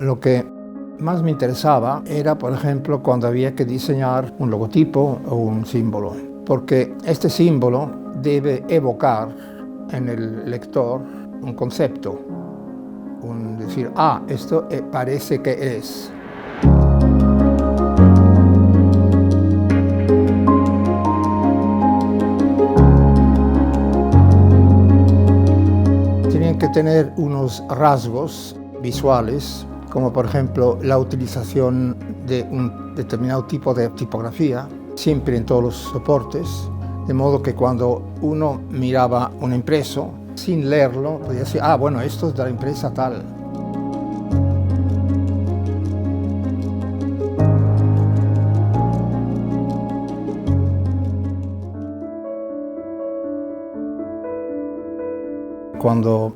Lo que más me interesaba era, por ejemplo, cuando había que diseñar un logotipo o un símbolo, porque este símbolo debe evocar en el lector un concepto, decir, esto parece que es. Tienen que tener unos rasgos visuales, como por ejemplo la utilización de un determinado tipo de tipografía, siempre en todos los soportes, de modo que cuando uno miraba un impreso, sin leerlo, podía decir, bueno, esto es de la empresa tal. Cuando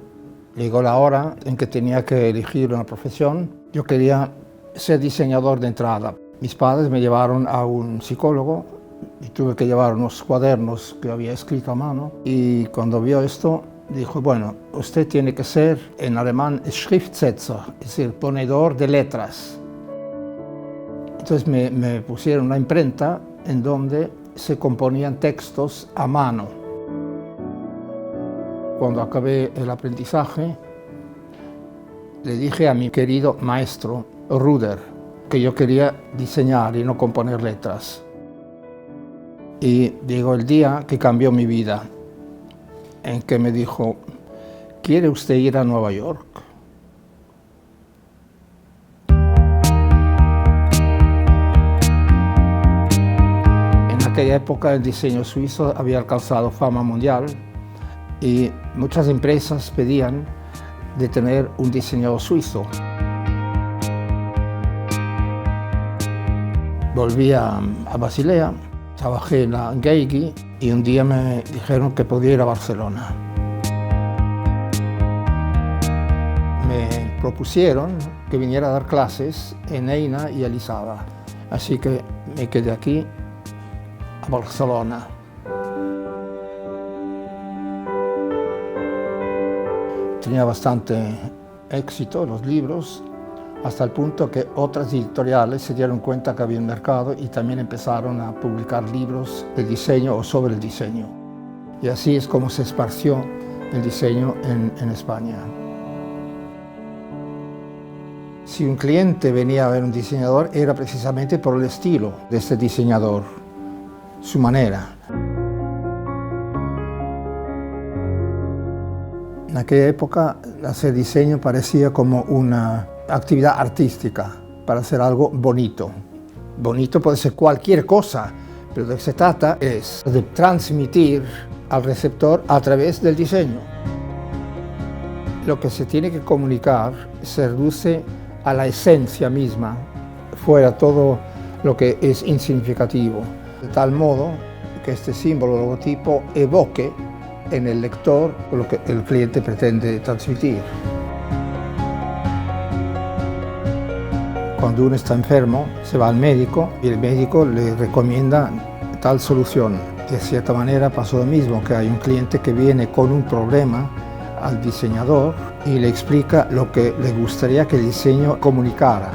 llegó la hora en que tenía que elegir una profesión, yo quería ser diseñador de entrada. Mis padres me llevaron a un psicólogo y tuve que llevar unos cuadernos que había escrito a mano. Y cuando vio esto, dijo, bueno, usted tiene que ser, en alemán, Schriftsetzer, es decir, ponedor de letras. Entonces me pusieron una imprenta en donde se componían textos a mano. Cuando acabé el aprendizaje, le dije a mi querido maestro, Ruder, que yo quería diseñar y no componer letras. Y llegó el día que cambió mi vida, en que me dijo, ¿quiere usted ir a Nueva York? En aquella época el diseño suizo había alcanzado fama mundial y muchas empresas pedían de tener un diseñador suizo. Volví a Basilea, trabajé en la Geigy y un día me dijeron que podía ir a Barcelona. Me propusieron que viniera a dar clases en Eina y Elizaba, así que me quedé aquí, a Barcelona. Tenía bastante éxito en los libros, hasta el punto que otras editoriales se dieron cuenta que había un mercado y también empezaron a publicar libros de diseño o sobre el diseño. Y así es como se esparció el diseño en España. Si un cliente venía a ver un diseñador, era precisamente por el estilo de este diseñador, su manera. En aquella época, hacer diseño parecía como una actividad artística para hacer algo bonito. Bonito puede ser cualquier cosa, pero de lo que se trata es de transmitir al receptor a través del diseño. Lo que se tiene que comunicar se reduce a la esencia misma, fuera todo lo que es insignificativo, de tal modo que este símbolo o logotipo evoque en el lector lo que el cliente pretende transmitir. Cuando uno está enfermo, se va al médico y el médico le recomienda tal solución. De cierta manera pasó lo mismo, que hay un cliente que viene con un problema al diseñador y le explica lo que le gustaría que el diseño comunicara.